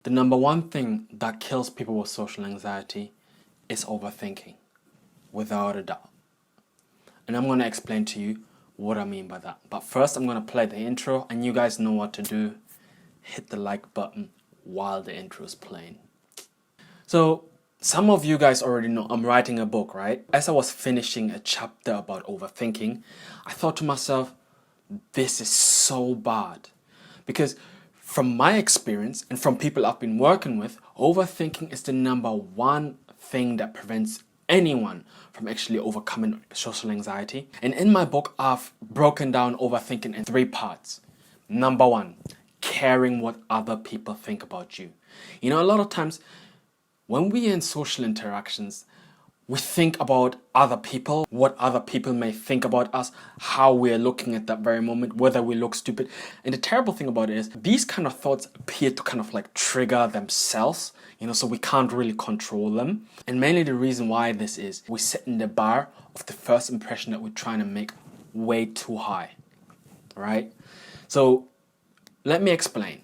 The number one thing that kills people with social anxiety is overthinking, without a doubt. And I'm going to explain to you what I mean by that. But first, I'm going to play the intro, and you guys know what to do. Hit the like button while the intro is playing. So, some of you guys already know I'm writing a book, right? As I was finishing a chapter about overthinking, I thought to myself, this is so bad. Because from my experience and from people I've been working with, overthinking is the number one thing that prevents anyone from actually overcoming social anxiety. And in my book, I've broken down overthinking in 3 parts. Number 1, caring what other people think about you. You know, a lot of times when we're in social interactions, we think about other people, what other people may think about us, how we're looking at that very moment, whether we look stupid. And the terrible thing about it is these kind of thoughts appear to kind of like trigger themselves, so we can't really control them. And mainly the reason why this is, we set in the bar of the first impression that we're trying to make way too high, right? So let me explain.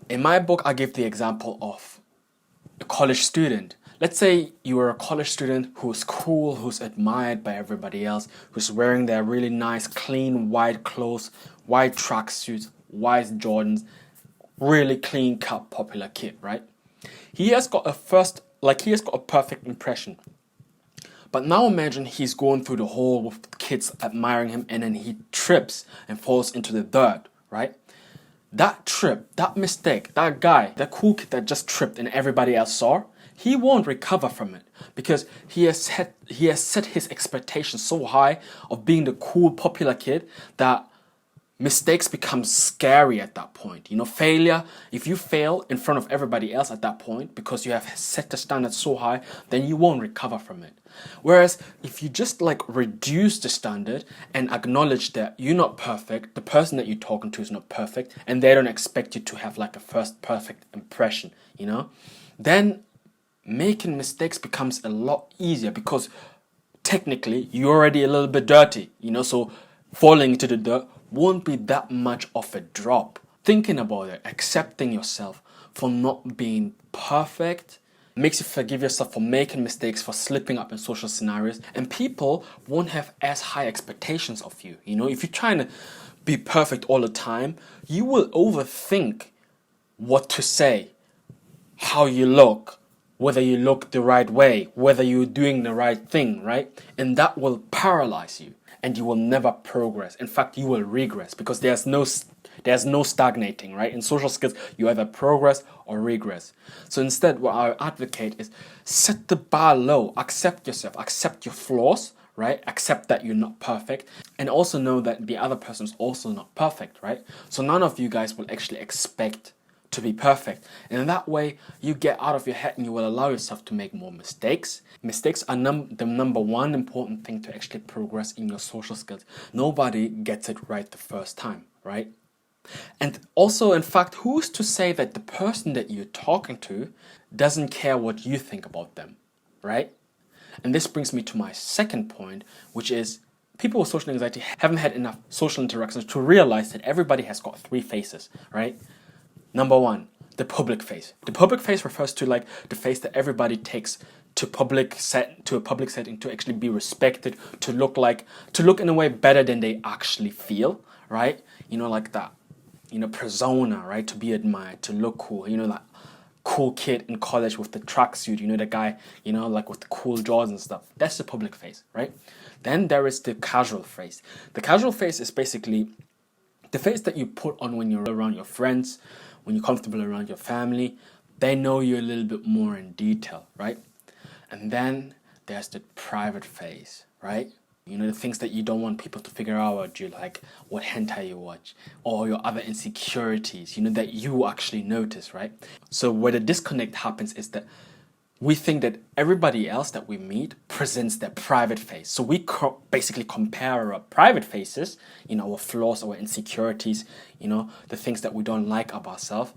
In my book, I give the example of a college student. Let's say you are a college student who's cool, who's admired by everybody else, who's wearing their really nice, clean, white clothes, white tracksuits, white Jordans, really clean cut, popular kid, right? He has got a perfect impression. But now imagine he's going through the hall with kids admiring him, and then he trips and falls into the dirt, right? That trip, that mistake, that guy, that cool kid that just tripped and everybody else saw, he won't recover from it because he has set his expectations so high of being the cool, popular kid that mistakes become scary at that point. Failure, if you fail in front of everybody else at that point because you have set the standard so high, then you won't recover from it. Whereas if you just reduce the standard and acknowledge that you're not perfect, the person that you're talking to is not perfect, and they don't expect you to have a first perfect impression, then making mistakes becomes a lot easier because technically you're already a little bit dirty, so falling into the dirt won't be that much of a drop. Thinking about it, accepting yourself for not being perfect makes you forgive yourself for making mistakes, for slipping up in social scenarios, and people won't have as high expectations of you. If you're trying to be perfect all the time, you will overthink what to say, how you look, whether you look the right way, whether you're doing the right thing, right? And that will paralyze you and you will never progress. In fact, you will regress because there's no stagnating, right? In social skills, you either progress or regress. So instead, what I advocate is set the bar low, accept yourself, accept your flaws, right? Accept that you're not perfect, and also know that the other person is also not perfect, right? So none of you guys will actually expect to be perfect. And in that way, you get out of your head and you will allow yourself to make more mistakes. Mistakes are the number one important thing to actually progress in your social skills. Nobody gets it right the first time, right? And also, in fact, who's to say that the person that you're talking to doesn't care what you think about them, right? And this brings me to my second point, which is people with social anxiety haven't had enough social interactions to realize that everybody has got 3 faces, right? Number 1, the public face. The public face refers to the face that everybody takes to a public setting to actually be respected, to look in a way better than they actually feel, right? Like that, persona, right? To be admired, to look cool, that cool kid in college with the tracksuit, the guy, with the cool jaws and stuff. That's the public face, right? Then there is the casual face. The casual face is basically the face that you put on when you're around your friends, when you're comfortable around your family. They know you a little bit more in detail, right? And then there's the private face, right? The things that you don't want people to figure out about you, like what hentai you watch, or your other insecurities, that you actually notice, right? So where the disconnect happens is that we think that everybody else that we meet presents their private face. So we basically compare our private faces, our flaws, our insecurities, the things that we don't like about ourselves,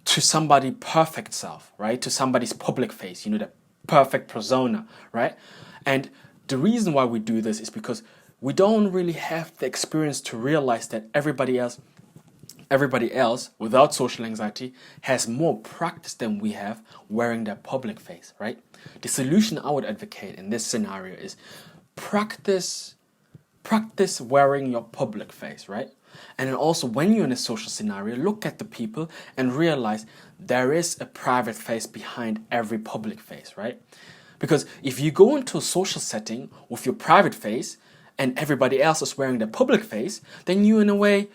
to somebody's perfect self, right? To somebody's public face, the perfect persona, right? And the reason why we do this is because we don't really have the experience to realize that everybody else Everybody else without social anxiety has more practice than we have wearing their public face, right? The solution I would advocate in this scenario is practice wearing your public face, right? And then also when you're in a social scenario, look at the people and realize there is a private face behind every public face, right? Because if you go into a social setting with your private face and everybody else is wearing their public face, then you in a way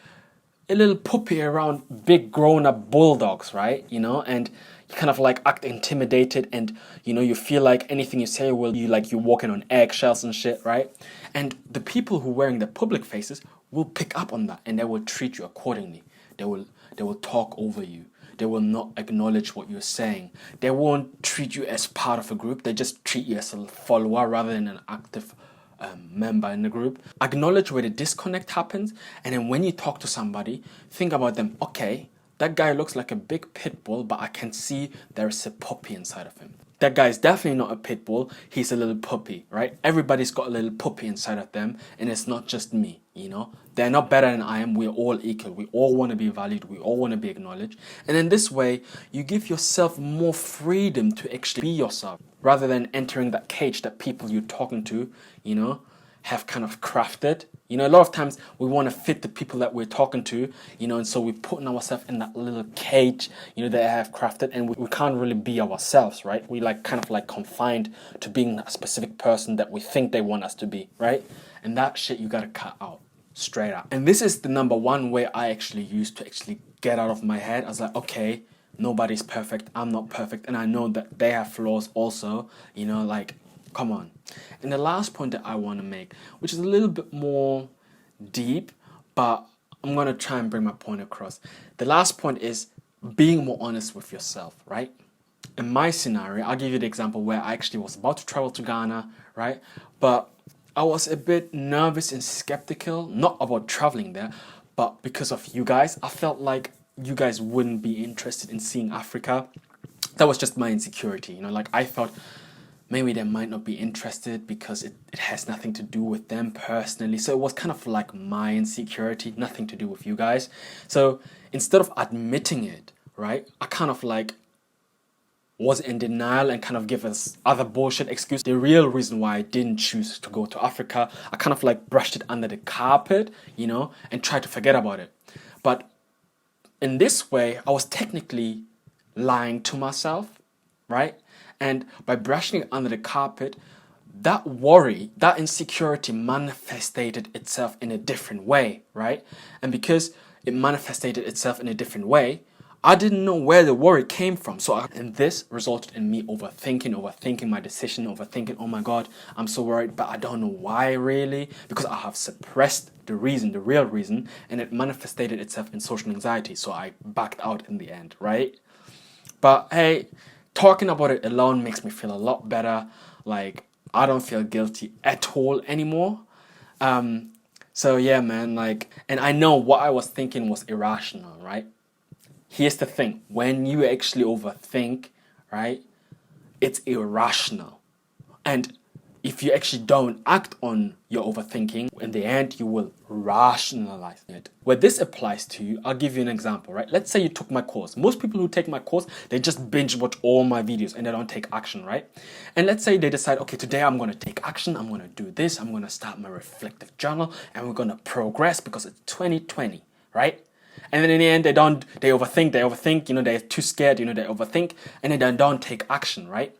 a little puppy around big grown-up bulldogs, right? And you kind of like act intimidated, and you feel like anything you say will you're walking on eggshells and shit, right? And the people who are wearing the public faces will pick up on that, and they will treat you accordingly. They will talk over you. They will not acknowledge what you're saying. They won't treat you as part of a group. They just treat you as a follower rather than an active member in the group. Acknowledge where the disconnect happens, and then when you talk to somebody, think about them. Okay, that guy looks like a big pit bull, but I can see there's a puppy inside of him. That guy is definitely not a pit bull, he's a little puppy, right? Everybody's got a little puppy inside of them, and it's not just me, They're not better than I am, we're all equal, we all want to be valued, we all want to be acknowledged. And in this way, you give yourself more freedom to actually be yourself, rather than entering that cage that people you're talking to, have kind of crafted. A lot of times we want to fit the people that we're talking to, and so we're putting ourselves in that little cage, that I have crafted, and we can't really be ourselves, right? We kind of confined to being a specific person that we think they want us to be, right? And that shit you gotta cut out, straight up. And this is the number one way I actually use to actually get out of my head. I was like, okay, nobody's perfect, I'm not perfect, and I know that they have flaws also, come on. And the last point that I want to make, which is a little bit more deep, but I'm going to try and bring my point across. The last point is being more honest with yourself, right? In my scenario, I'll give you the example where I actually was about to travel to Ghana, right? But I was a bit nervous and skeptical, not about traveling there, but because of you guys. I felt like you guys wouldn't be interested in seeing Africa. That was just my insecurity, I thought maybe they might not be interested because it has nothing to do with them personally. So it was kind of like my insecurity, nothing to do with you guys. So instead of admitting it, right, I kind of was in denial and kind of give us other bullshit excuse. The real reason why I didn't choose to go to Africa, I kind of brushed it under the carpet, and tried to forget about it. But in this way, I was technically lying to myself, right? And by brushing it under the carpet, that worry, that insecurity manifested itself in a different way, right? And because it manifested itself in a different way, I didn't know where the worry came from. And this resulted in me overthinking my decision, overthinking, oh my God, I'm so worried, but I don't know why really, because I have suppressed the real reason, and it manifested itself in social anxiety. So I backed out in the end, right? But hey, talking about it alone makes me feel a lot better. I don't feel guilty at all anymore. So yeah, man, and I know what I was thinking was irrational, right? Here's the thing. When you actually overthink, right, it's irrational. And if you actually don't act on your overthinking, in the end, you will rationalize it. Where this applies to you, I'll give you an example, right? Let's say you took my course. Most people who take my course, they just binge watch all my videos and they don't take action, right? And let's say they decide, okay, today I'm going to take action. I'm going to do this. I'm going to start my reflective journal and we're going to progress because it's 2020, right? And then in the end, they overthink, they're too scared, they overthink, and then they don't take action, right?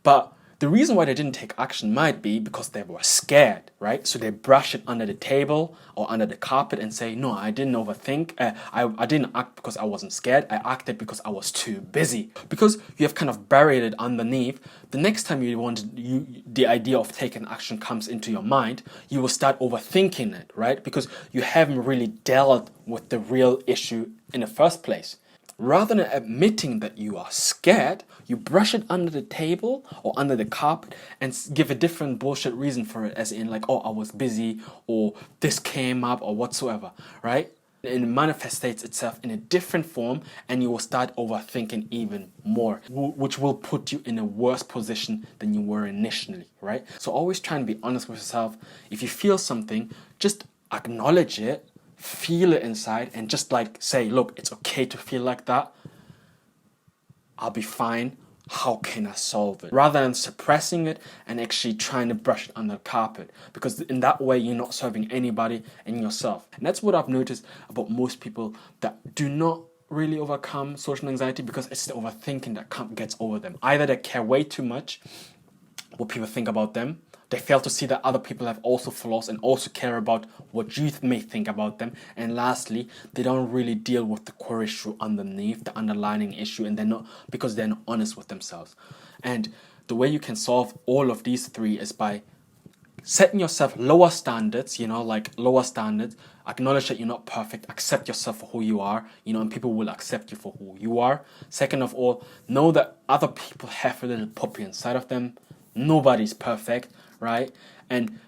But the reason why they didn't take action might be because they were scared, right? So they brush it under the table or under the carpet and say, no, I didn't overthink. I didn't act because I wasn't scared. I acted because I was too busy. Because you have kind of buried it underneath, the next time the idea of taking action comes into your mind, you will start overthinking it, right? Because you haven't really dealt with the real issue in the first place. Rather than admitting that you are scared, you brush it under the table or under the carpet and give a different bullshit reason for it, as in oh, I was busy or this came up or whatsoever, right? It manifests itself in a different form and you will start overthinking even more, which will put you in a worse position than you were initially, right? So always try and be honest with yourself. If you feel something, just acknowledge it, feel it inside and just like say, look, it's okay to feel like that. I'll be fine. How can I solve it? Rather than suppressing it and actually trying to brush it under the carpet. Because in that way, you're not serving anybody and yourself. And that's what I've noticed about most people that do not really overcome social anxiety, because it's the overthinking that gets over them. Either they care way too much what people think about them. They fail to see that other people have also flaws and also care about what you may think about them. And lastly, they don't really deal with the core issue underneath, the underlying issue, and they're not honest with themselves. And the way you can solve all of these three is by setting yourself lower standards, lower standards. Acknowledge that you're not perfect. Accept yourself for who you are, and people will accept you for who you are. Second of all, know that other people have a little puppy inside of them. Nobody's perfect, right? And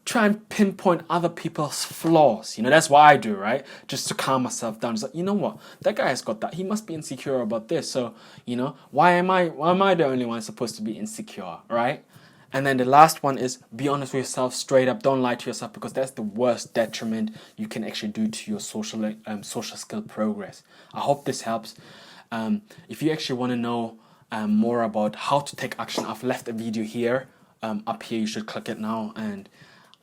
try and pinpoint other people's flaws. That's what I do, right? Just to calm myself down. It's like, you know what? That guy has got that. He must be insecure about this. So, why am I the only one supposed to be insecure, right? And then the last one is be honest with yourself straight up. Don't lie to yourself, because that's the worst detriment you can actually do to your social skill progress. I hope this helps. If you actually want to know more about how to take action, I've left a video here. Up here, you should click it now, and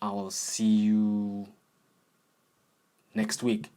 I will see you next week.